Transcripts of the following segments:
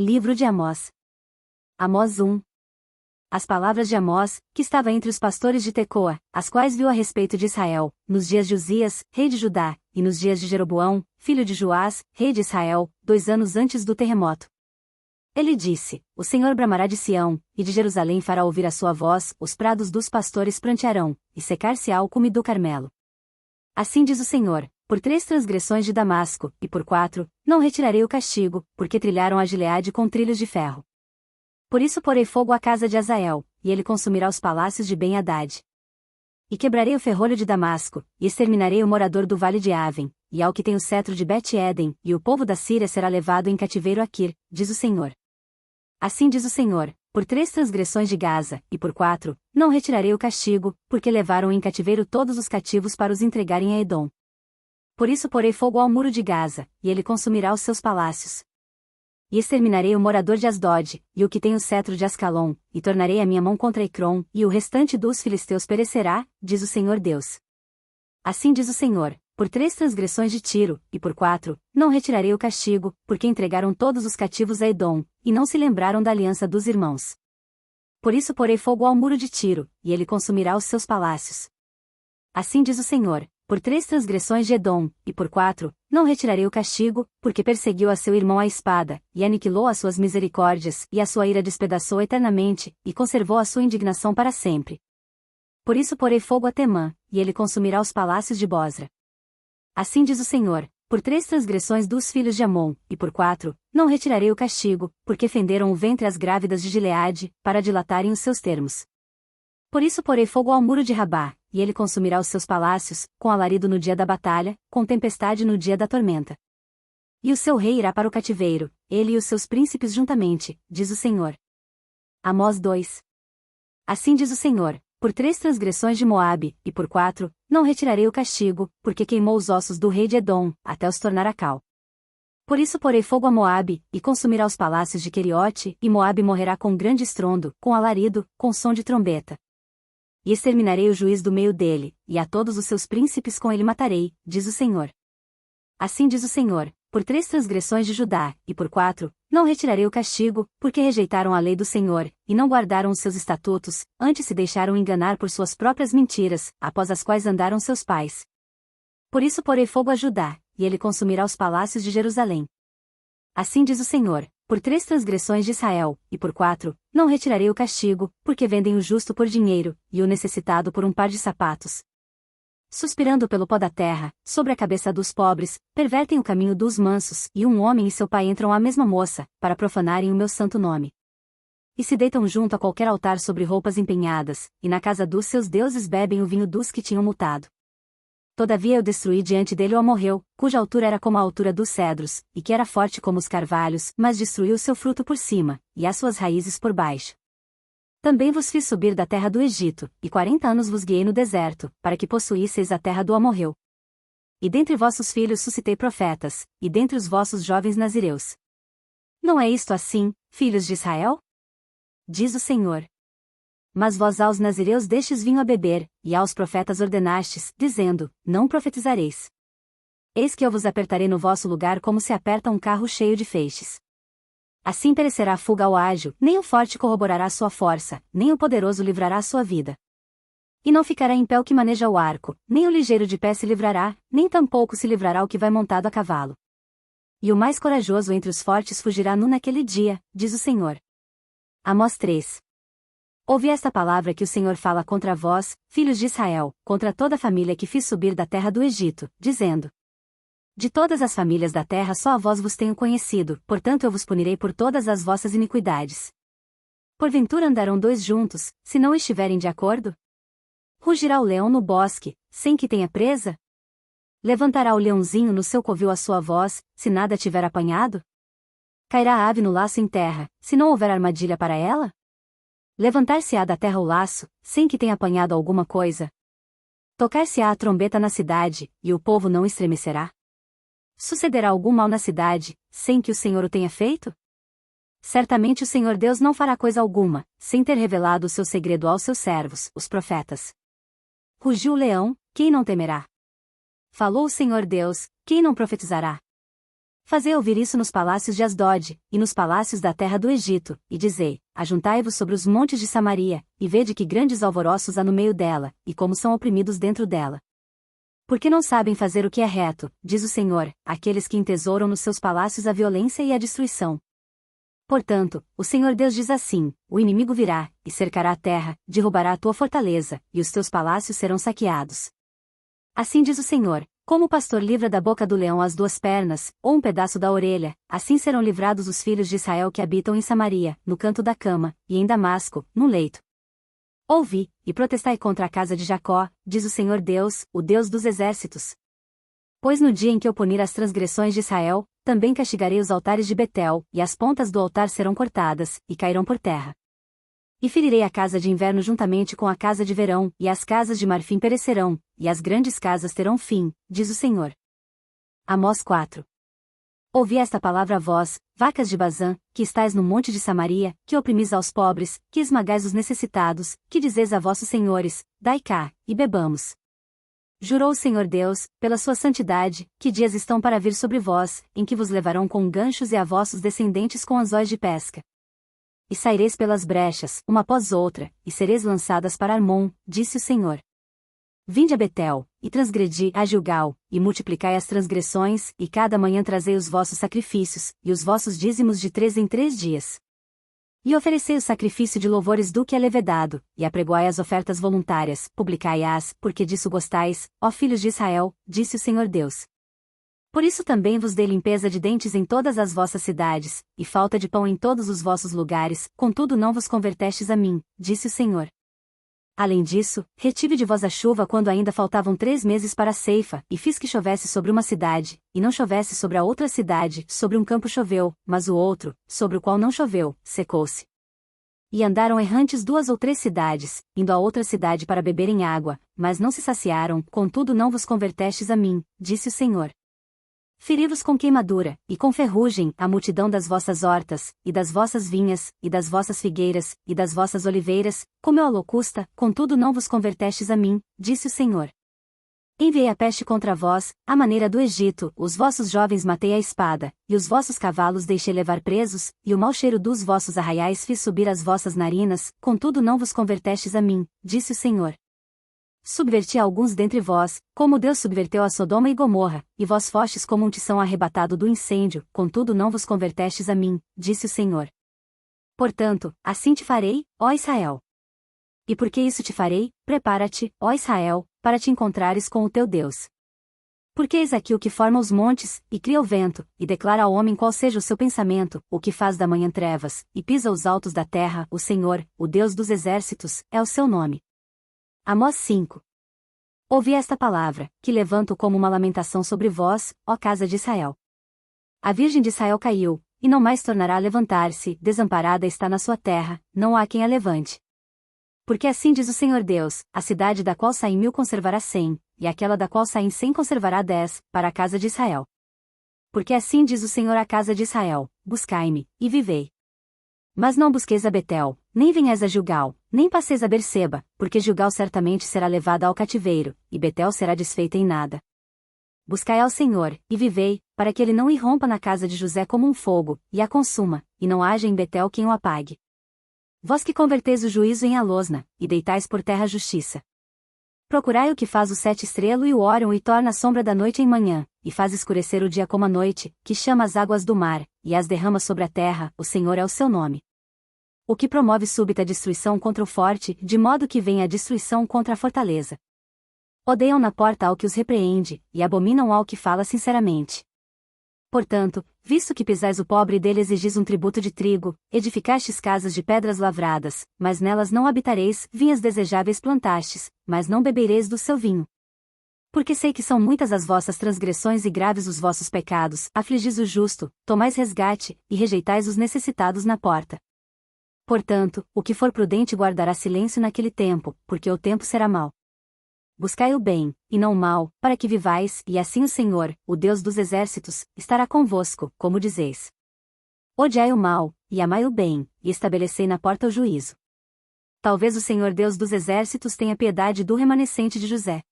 Livro de Amós. Amós 1. As palavras de Amós, que estava entre os pastores de Tecoa, as quais viu a respeito de Israel, nos dias de Uzias, rei de Judá, e nos dias de Jeroboão, filho de Joás, rei de Israel, 2 anos antes do terremoto. Ele disse: O Senhor bramará de Sião, e de Jerusalém fará ouvir a sua voz, os prados dos pastores prantearão, e secar-se-á o cume do Carmelo. Assim diz o Senhor: por 3 transgressões de Damasco, e por 4, não retirarei o castigo, porque trilharam a Gileade com trilhos de ferro. Por isso porei fogo à casa de Azael, e ele consumirá os palácios de Ben-Hadad. E quebrarei o ferrolho de Damasco, e exterminarei o morador do vale de Aven, e ao que tem o cetro de Bet-Eden, e o povo da Síria será levado em cativeiro a Quir, diz o Senhor. Assim diz o Senhor: por 3 transgressões de Gaza, e por 4, não retirarei o castigo, porque levaram em cativeiro todos os cativos para os entregarem a Edom. Por isso porei fogo ao muro de Gaza, e ele consumirá os seus palácios. E exterminarei o morador de Asdod, e o que tem o cetro de Ascalon, e tornarei a minha mão contra Ecrom, e o restante dos filisteus perecerá, diz o Senhor Deus. Assim diz o Senhor: por 3 transgressões de Tiro, e por 4, não retirarei o castigo, porque entregaram todos os cativos a Edom, e não se lembraram da aliança dos irmãos. Por isso porei fogo ao muro de Tiro, e ele consumirá os seus palácios. Assim diz o Senhor: por 3 transgressões de Edom, e por 4, não retirarei o castigo, porque perseguiu a seu irmão à espada, e aniquilou as suas misericórdias, e a sua ira despedaçou eternamente, e conservou a sua indignação para sempre. Por isso porei fogo a Temã, e ele consumirá os palácios de Bosra. Assim diz o Senhor: por 3 transgressões dos filhos de Amon, e por 4, não retirarei o castigo, porque fenderam o ventre às grávidas de Gileade, para dilatarem os seus termos. Por isso porei fogo ao muro de Rabá, e ele consumirá os seus palácios, com alarido no dia da batalha, com tempestade no dia da tormenta. E o seu rei irá para o cativeiro, ele e os seus príncipes juntamente, diz o Senhor. Amós 2. Assim diz o Senhor: por 3 transgressões de Moabe, e por 4, não retirarei o castigo, porque queimou os ossos do rei de Edom, até os tornar a cal. Por isso porei fogo a Moabe, e consumirá os palácios de Queriote, e Moabe morrerá com grande estrondo, com alarido, com som de trombeta. E exterminarei o juiz do meio dele, e a todos os seus príncipes com ele matarei, diz o Senhor. Assim diz o Senhor: por 3 transgressões de Judá, e por 4, não retirarei o castigo, porque rejeitaram a lei do Senhor, e não guardaram os seus estatutos, antes se deixaram enganar por suas próprias mentiras, após as quais andaram seus pais. Por isso porei fogo a Judá, e ele consumirá os palácios de Jerusalém. Assim diz o Senhor: por 3 transgressões de Israel, e por 4, não retirarei o castigo, porque vendem o justo por dinheiro, e o necessitado por um par de sapatos. Suspirando pelo pó da terra, sobre a cabeça dos pobres, pervertem o caminho dos mansos, e um homem e seu pai entram à mesma moça, para profanarem o meu santo nome. E se deitam junto a qualquer altar sobre roupas empenhadas, e na casa dos seus deuses bebem o vinho dos que tinham mutado. Todavia eu destruí diante dele o amorreu, cuja altura era como a altura dos cedros, e que era forte como os carvalhos, mas destruí o seu fruto por cima, e as suas raízes por baixo. Também vos fiz subir da terra do Egito, e 40 anos vos guiei no deserto, para que possuísseis a terra do amorreu. E dentre vossos filhos suscitei profetas, e dentre os vossos jovens nazireus. Não é isto assim, filhos de Israel? Diz o Senhor. Mas vós aos nazireus destes vinho a beber, e aos profetas ordenastes, dizendo: não profetizareis. Eis que eu vos apertarei no vosso lugar como se aperta um carro cheio de feixes. Assim perecerá a fuga ao ágil, nem o forte corroborará sua força, nem o poderoso livrará a sua vida. E não ficará em pé o que maneja o arco, nem o ligeiro de pé se livrará, nem tampouco se livrará o que vai montado a cavalo. E o mais corajoso entre os fortes fugirá nu naquele dia, diz o Senhor. Amós 3. Ouvi esta palavra que o Senhor fala contra vós, filhos de Israel, contra toda a família que fiz subir da terra do Egito, dizendo: de todas as famílias da terra só a vós vos tenho conhecido, portanto eu vos punirei por todas as vossas iniquidades. Porventura andarão 2 juntos, se não estiverem de acordo? Rugirá o leão no bosque, sem que tenha presa? Levantará o leãozinho no seu covil a sua voz, se nada tiver apanhado? Cairá a ave no laço em terra, se não houver armadilha para ela? Levantar-se-á da terra o laço, sem que tenha apanhado alguma coisa? Tocar-se-á a trombeta na cidade, e o povo não estremecerá? Sucederá algum mal na cidade, sem que o Senhor o tenha feito? Certamente o Senhor Deus não fará coisa alguma, sem ter revelado o seu segredo aos seus servos, os profetas. Rugiu o leão, quem não temerá? Falou o Senhor Deus, quem não profetizará? Fazei ouvir isso nos palácios de Asdod, e nos palácios da terra do Egito, e dizei: Ajuntai-vos sobre os montes de Samaria, e vede que grandes alvoroços há no meio dela, e como são oprimidos dentro dela. Porque não sabem fazer o que é reto, diz o Senhor, aqueles que entesouram nos seus palácios a violência e a destruição. Portanto, o Senhor Deus diz assim: o inimigo virá, e cercará a terra, derrubará a tua fortaleza, e os teus palácios serão saqueados. Assim diz o Senhor: como o pastor livra da boca do leão as duas pernas, ou um pedaço da orelha, assim serão livrados os filhos de Israel que habitam em Samaria, no canto da cama, e em Damasco, no leito. Ouvi, e protestai contra a casa de Jacó, diz o Senhor Deus, o Deus dos exércitos. Pois no dia em que eu punir as transgressões de Israel, também castigarei os altares de Betel, e as pontas do altar serão cortadas, e cairão por terra. E ferirei a casa de inverno juntamente com a casa de verão, e as casas de marfim perecerão, e as grandes casas terão fim, diz o Senhor. Amós 4. Ouvi esta palavra vós, vacas de Bazã, que estais no monte de Samaria, que oprimis aos pobres, que esmagais os necessitados, que dizeis a vossos senhores: dai cá, e bebamos. Jurou o Senhor Deus, pela sua santidade, que dias estão para vir sobre vós, em que vos levarão com ganchos e a vossos descendentes com anzóis de pesca. E saireis pelas brechas, uma após outra, e sereis lançadas para Armon, disse o Senhor. Vinde a Betel, e transgredi a Gilgal, e multiplicai as transgressões, e cada manhã trazei os vossos sacrifícios, e os vossos dízimos de 3 em 3 dias. E oferecei o sacrifício de louvores do que é levedado, e apregoai as ofertas voluntárias, publicai-as, porque disso gostais, ó filhos de Israel, disse o Senhor Deus. Por isso também vos dei limpeza de dentes em todas as vossas cidades, e falta de pão em todos os vossos lugares, contudo não vos convertestes a mim, disse o Senhor. Além disso, retive de vós a chuva quando ainda faltavam 3 meses para a ceifa, e fiz que chovesse sobre uma cidade, e não chovesse sobre a outra cidade, sobre um campo choveu, mas o outro, sobre o qual não choveu, secou-se. E andaram errantes 2 ou 3 cidades, indo a outra cidade para beberem água, mas não se saciaram, contudo não vos convertestes a mim, disse o Senhor. Feri-vos com queimadura, e com ferrugem, a multidão das vossas hortas, e das vossas vinhas, e das vossas figueiras, e das vossas oliveiras, comeu a locusta, contudo não vos convertestes a mim, disse o Senhor. Enviei a peste contra vós, à maneira do Egito, os vossos jovens matei à espada, e os vossos cavalos deixei levar presos, e o mau cheiro dos vossos arraiais fiz subir as vossas narinas, contudo não vos convertestes a mim, disse o Senhor. Subverti alguns dentre vós, como Deus subverteu a Sodoma e Gomorra, e vós fostes como um tição arrebatado do incêndio, contudo não vos convertestes a mim, disse o Senhor. Portanto, assim te farei, ó Israel. E porque isso te farei, prepara-te, ó Israel, para te encontrares com o teu Deus. Porque eis aqui o que forma os montes, e cria o vento, e declara ao homem qual seja o seu pensamento, o que faz da manhã trevas, e pisa os altos da terra, o Senhor, o Deus dos exércitos, é o seu nome. Amós 5. Ouvi esta palavra, que levanto como uma lamentação sobre vós, ó casa de Israel. A virgem de Israel caiu, e não mais tornará a levantar-se, desamparada está na sua terra, não há quem a levante. Porque assim diz o Senhor Deus, a cidade da qual saem 1000 conservará 100, e aquela da qual saem 100 conservará 10, para a casa de Israel. Porque assim diz o Senhor à casa de Israel, buscai-me, e vivei. Mas não busqueis a Betel, nem venhais a Gilgal, nem passeis a Berseba, porque Gilgal certamente será levada ao cativeiro, e Betel será desfeita em nada. Buscai ao Senhor, e vivei, para que ele não irrompa na casa de José como um fogo, e a consuma, e não haja em Betel quem o apague. Vós que converteis o juízo em alosna, e deitais por terra a justiça. Procurai o que faz o 7 estrelo e o Órion e torna a sombra da noite em manhã, e faz escurecer o dia como a noite, que chama as águas do mar, e as derrama sobre a terra, o Senhor é o seu nome. O que promove súbita destruição contra o forte, de modo que venha a destruição contra a fortaleza. Odeiam na porta ao que os repreende, e abominam ao que fala sinceramente. Portanto, visto que pisais o pobre e dele exigis um tributo de trigo, edificastes casas de pedras lavradas, mas nelas não habitareis, vinhas desejáveis plantastes, mas não bebereis do seu vinho. Porque sei que são muitas as vossas transgressões e graves os vossos pecados, afligis o justo, tomais resgate, e rejeitais os necessitados na porta. Portanto, o que for prudente guardará silêncio naquele tempo, porque o tempo será mau. Buscai o bem, e não o mal, para que vivais, e assim o Senhor, o Deus dos exércitos, estará convosco, como dizeis. Odiai o mal, e amai o bem, e estabelecei na porta o juízo. Talvez o Senhor Deus dos exércitos tenha piedade do remanescente de José.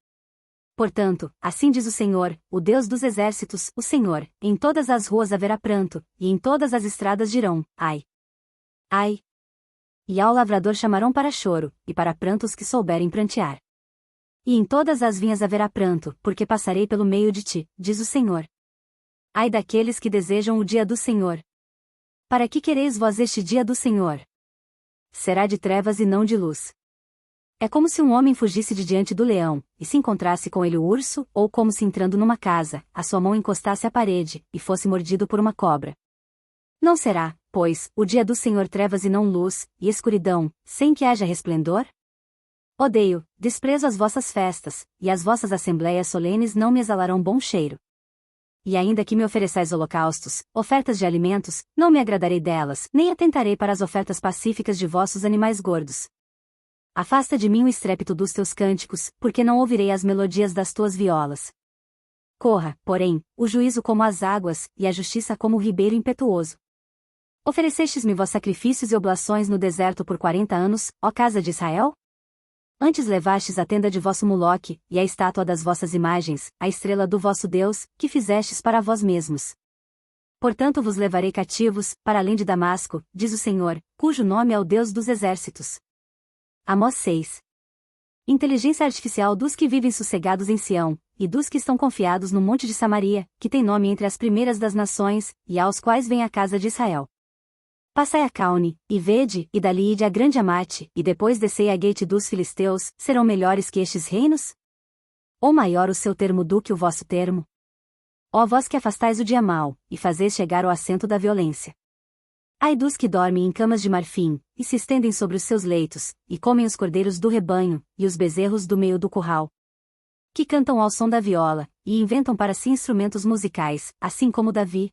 Portanto, assim diz o Senhor, o Deus dos exércitos, o Senhor: em todas as ruas haverá pranto, e em todas as estradas dirão: ai! Ai! E ao lavrador chamarão para choro, e para pranto os que souberem prantear. E em todas as vinhas haverá pranto, porque passarei pelo meio de ti, diz o Senhor. Ai daqueles que desejam o dia do Senhor! Para que quereis vós este dia do Senhor? Será de trevas e não de luz. É como se um homem fugisse de diante do leão, e se encontrasse com ele o urso, ou como se entrando numa casa, a sua mão encostasse à parede, e fosse mordido por uma cobra. Não será, pois, o dia do Senhor trevas e não luz, e escuridão, sem que haja resplendor? Odeio, desprezo as vossas festas, e as vossas assembléias solenes não me exalarão bom cheiro. E ainda que me ofereçais holocaustos, ofertas de alimentos, não me agradarei delas, nem atentarei para as ofertas pacíficas de vossos animais gordos. Afasta de mim o estrépito dos teus cânticos, porque não ouvirei as melodias das tuas violas. Corra, porém, o juízo como as águas, e a justiça como o ribeiro impetuoso. Oferecestes-me vós sacrifícios e oblações no deserto por 40 anos, ó casa de Israel? Antes levastes a tenda de vosso Moloque, e a estátua das vossas imagens, a estrela do vosso Deus, que fizestes para vós mesmos. Portanto vos levarei cativos, para além de Damasco, diz o Senhor, cujo nome é o Deus dos exércitos. Amós 6. Inteligência artificial dos que vivem sossegados em Sião, e dos que estão confiados no monte de Samaria, que tem nome entre as primeiras das nações, e aos quais vem a casa de Israel. Passai a Caune, e vede, e dali ide a grande Amate, e depois descei a Gate dos filisteus, serão melhores que estes reinos? Ou maior o seu termo do que o vosso termo? Ó vós que afastais o dia mau, e fazeis chegar o assento da violência. Ai dos que dormem em camas de marfim, e se estendem sobre os seus leitos, e comem os cordeiros do rebanho, e os bezerros do meio do curral. Que cantam ao som da viola, e inventam para si instrumentos musicais, assim como Davi.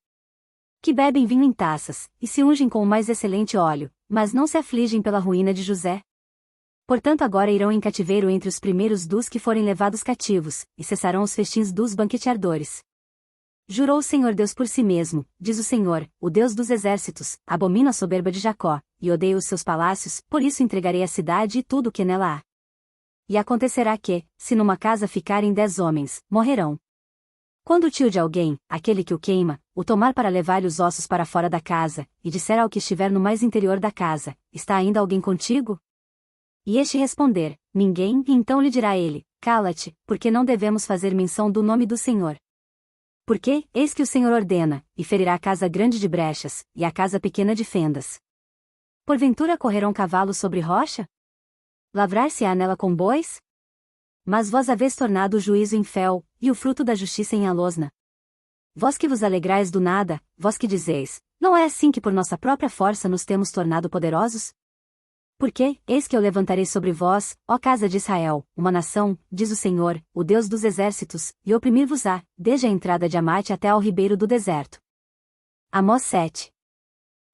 Que bebem vinho em taças, e se ungem com o mais excelente óleo, mas não se afligem pela ruína de José. Portanto agora irão em cativeiro entre os primeiros dos que forem levados cativos, e cessarão os festins dos banqueteadores. Jurou o Senhor Deus por si mesmo, diz o Senhor, o Deus dos exércitos: abomino a soberba de Jacó, e odeio os seus palácios, por isso entregarei a cidade e tudo o que nela há. E acontecerá que, se numa casa ficarem 10 homens, morrerão. Quando o tio de alguém, aquele que o queima, o tomar para levar-lhe os ossos para fora da casa, e disser ao que estiver no mais interior da casa: está ainda alguém contigo? E este responder: ninguém, e então lhe dirá ele: cala-te, porque não devemos fazer menção do nome do Senhor. Porque, eis que o Senhor ordena, e ferirá a casa grande de brechas, e a casa pequena de fendas. Porventura correrão cavalos sobre rocha? Lavrar-se-á nela com bois? Mas vós haveis tornado o juízo em fel, e o fruto da justiça em alosna. Vós que vos alegrais do nada, vós que dizeis: não é assim que por nossa própria força nos temos tornado poderosos? Porque, eis que eu levantarei sobre vós, ó casa de Israel, uma nação, diz o Senhor, o Deus dos exércitos, e oprimir-vos-á, desde a entrada de Amate até ao ribeiro do deserto. Amós 7.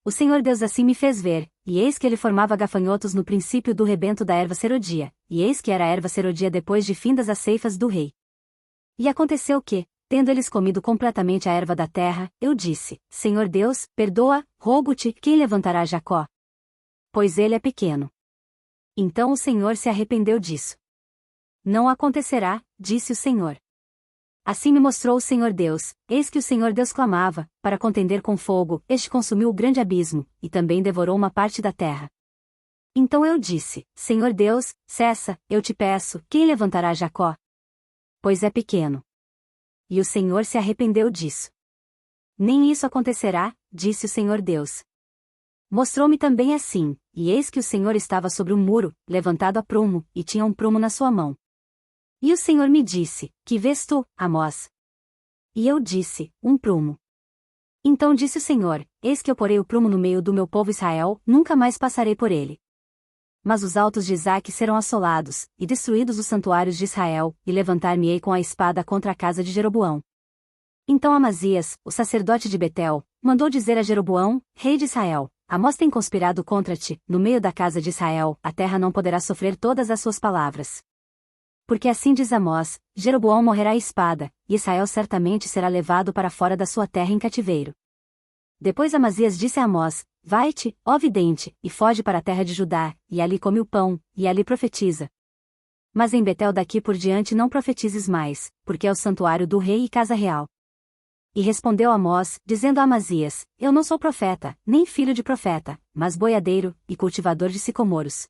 O Senhor Deus assim me fez ver, e eis que ele formava gafanhotos no princípio do rebento da erva serodia, e eis que era a erva serodia depois de findas as ceifas do rei. E aconteceu que, tendo eles comido completamente a erva da terra, eu disse: Senhor Deus, perdoa, rogo-te, quem levantará Jacó? Pois ele é pequeno. Então o Senhor se arrependeu disso. Não acontecerá, disse o Senhor. Assim me mostrou o Senhor Deus, eis que o Senhor Deus clamava, para contender com fogo, este consumiu o grande abismo, e também devorou uma parte da terra. Então eu disse: Senhor Deus, cessa, eu te peço, quem levantará Jacó? Pois é pequeno. E o Senhor se arrependeu disso. Nem isso acontecerá, disse o Senhor Deus. Mostrou-me também assim, e eis que o Senhor estava sobre um muro, levantado a prumo, e tinha um prumo na sua mão. E o Senhor me disse: que vês tu, Amós? E eu disse: um prumo. Então disse o Senhor: eis que eu porei o prumo no meio do meu povo Israel, nunca mais passarei por ele. Mas os altos de Isaque serão assolados, e destruídos os santuários de Israel, e levantar-me-ei com a espada contra a casa de Jeroboão. Então Amazias, o sacerdote de Betel, mandou dizer a Jeroboão, rei de Israel: Amós tem conspirado contra ti, no meio da casa de Israel, a terra não poderá sofrer todas as suas palavras. Porque assim diz Amós: Jeroboão morrerá à espada, e Israel certamente será levado para fora da sua terra em cativeiro. Depois Amazias disse a Amós: vai-te, ó vidente, e foge para a terra de Judá, e ali come o pão, e ali profetiza. Mas em Betel daqui por diante não profetizes mais, porque é o santuário do rei e casa real. E respondeu Amós, dizendo a Amazias: Eu não sou profeta, nem filho de profeta, mas boiadeiro, e cultivador de sicomoros.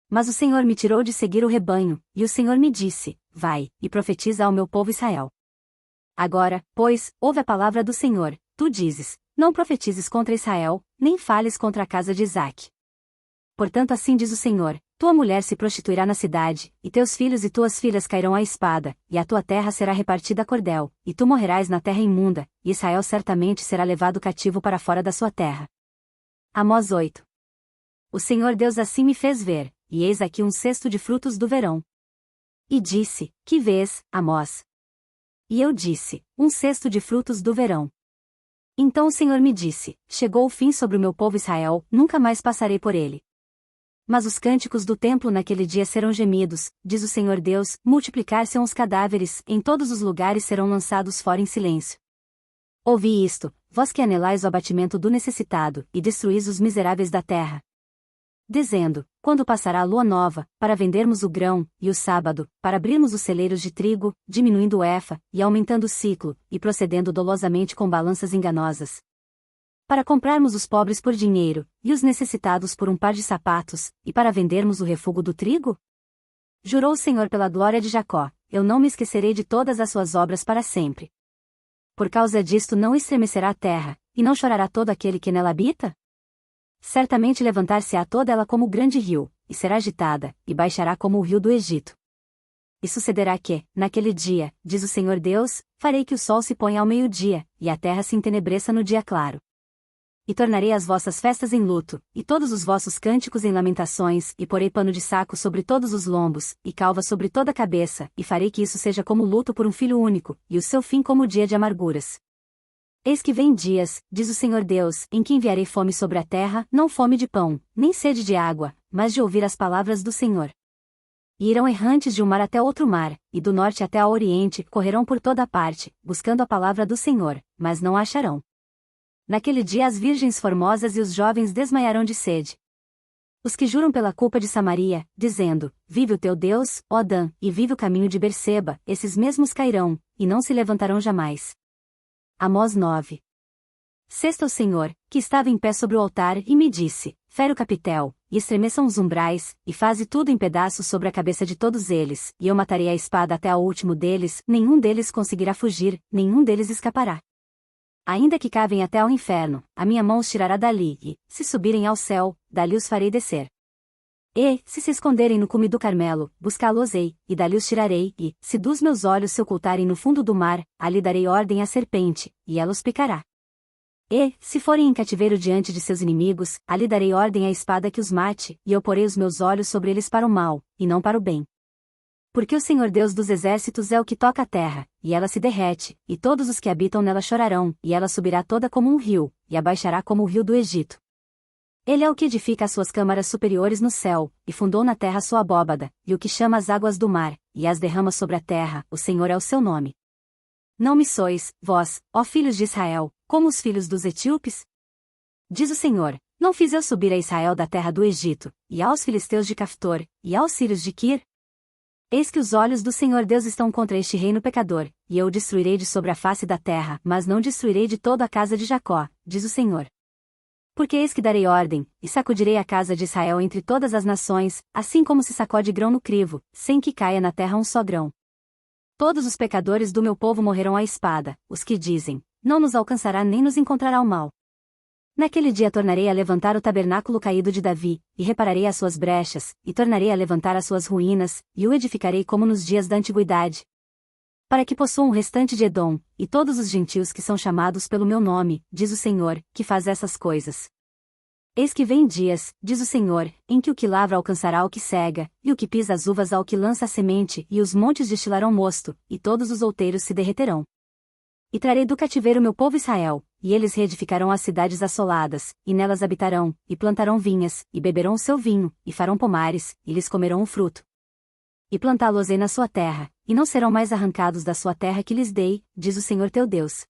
Mas o Senhor me tirou de seguir o rebanho, e o Senhor me disse: Vai, e profetiza ao meu povo Israel. Agora, pois, ouve a palavra do Senhor, tu dizes: Não profetizes contra Israel, nem fales contra a casa de Isaque. Portanto assim diz o Senhor: Tua mulher se prostituirá na cidade, e teus filhos e tuas filhas cairão à espada, e a tua terra será repartida a cordel, e tu morrerás na terra imunda, e Israel certamente será levado cativo para fora da sua terra. Amós 8. O Senhor Deus assim me fez ver, e eis aqui um cesto de frutos do verão. E disse: Que vês, Amós? E eu disse: Um cesto de frutos do verão. Então o Senhor me disse: Chegou o fim sobre o meu povo Israel, nunca mais passarei por ele. Mas os cânticos do templo naquele dia serão gemidos, diz o Senhor Deus, multiplicar-se-ão os cadáveres, em todos os lugares serão lançados fora em silêncio. Ouvi isto, vós que anelais o abatimento do necessitado, e destruís os miseráveis da terra. Dizendo: Quando passará a lua nova, para vendermos o grão, e o sábado, para abrirmos os celeiros de trigo, diminuindo o efa, e aumentando o ciclo, e procedendo dolosamente com balanças enganosas. Para comprarmos os pobres por dinheiro, e os necessitados por um par de sapatos, e para vendermos o refúgio do trigo? Jurou o Senhor pela glória de Jacó: Eu não me esquecerei de todas as suas obras para sempre. Por causa disto não estremecerá a terra, e não chorará todo aquele que nela habita? Certamente levantar-se-á toda ela como o grande rio, e será agitada, e baixará como o rio do Egito. E sucederá que, naquele dia, diz o Senhor Deus, farei que o sol se ponha ao meio-dia, e a terra se entenebreça no dia claro. E tornarei as vossas festas em luto, e todos os vossos cânticos em lamentações, e porei pano de saco sobre todos os lombos, e calva sobre toda a cabeça, e farei que isso seja como luto por um filho único, e o seu fim como o dia de amarguras. Eis que vem dias, diz o Senhor Deus, em que enviarei fome sobre a terra, não fome de pão, nem sede de água, mas de ouvir as palavras do Senhor. E irão errantes de um mar até outro mar, e do norte até ao oriente, correrão por toda parte, buscando a palavra do Senhor, mas não a acharão. Naquele dia as virgens formosas e os jovens desmaiarão de sede. Os que juram pela culpa de Samaria, dizendo: Vive o teu Deus, ó Dan, e vive o caminho de Berseba, esses mesmos cairão, e não se levantarão jamais. Amós 9. Sexta o Senhor, que estava em pé sobre o altar, e me disse: Fere o capitel, e estremeçam os umbrais, e faze tudo em pedaços sobre a cabeça de todos eles, e eu matarei a espada até ao último deles, nenhum deles conseguirá fugir, nenhum deles escapará. Ainda que cavem até ao inferno, a minha mão os tirará dali, e, se subirem ao céu, dali os farei descer. E, se esconderem no cume do Carmelo, buscá-los-ei, e dali os tirarei, e, se dos meus olhos se ocultarem no fundo do mar, ali darei ordem à serpente, e ela os picará. E, se forem em cativeiro diante de seus inimigos, ali darei ordem à espada que os mate, e eu porei os meus olhos sobre eles para o mal, e não para o bem. Porque o Senhor Deus dos exércitos é o que toca a terra, e ela se derrete, e todos os que habitam nela chorarão, e ela subirá toda como um rio, e abaixará como o rio do Egito. Ele é o que edifica as suas câmaras superiores no céu, e fundou na terra a sua abóbada, e o que chama as águas do mar, e as derrama sobre a terra, o Senhor é o seu nome. Não me sois, vós, ó filhos de Israel, como os filhos dos etíopes? Diz o Senhor: Não fiz eu subir a Israel da terra do Egito, e aos filisteus de Caftor, e aos sírios de Quir? Eis que os olhos do Senhor Deus estão contra este reino pecador, e eu o destruirei de sobre a face da terra, mas não destruirei de toda a casa de Jacó, diz o Senhor. Porque eis que darei ordem, e sacudirei a casa de Israel entre todas as nações, assim como se sacode grão no crivo, sem que caia na terra um só grão. Todos os pecadores do meu povo morrerão à espada, os que dizem: Não nos alcançará nem nos encontrará o mal. Naquele dia tornarei a levantar o tabernáculo caído de Davi, e repararei as suas brechas, e tornarei a levantar as suas ruínas, e o edificarei como nos dias da antiguidade. Para que possuam o restante de Edom, e todos os gentios que são chamados pelo meu nome, diz o Senhor, que faz essas coisas. Eis que vem dias, diz o Senhor, em que o que lavra alcançará o que cega, e o que pisa as uvas ao que lança a semente, e os montes destilarão mosto, e todos os outeiros se derreterão. E trarei do cativeiro meu povo Israel, e eles reedificarão as cidades assoladas, e nelas habitarão, e plantarão vinhas, e beberão o seu vinho, e farão pomares, e lhes comerão o fruto. E plantá-los-ei na sua terra, e não serão mais arrancados da sua terra que lhes dei, diz o Senhor teu Deus.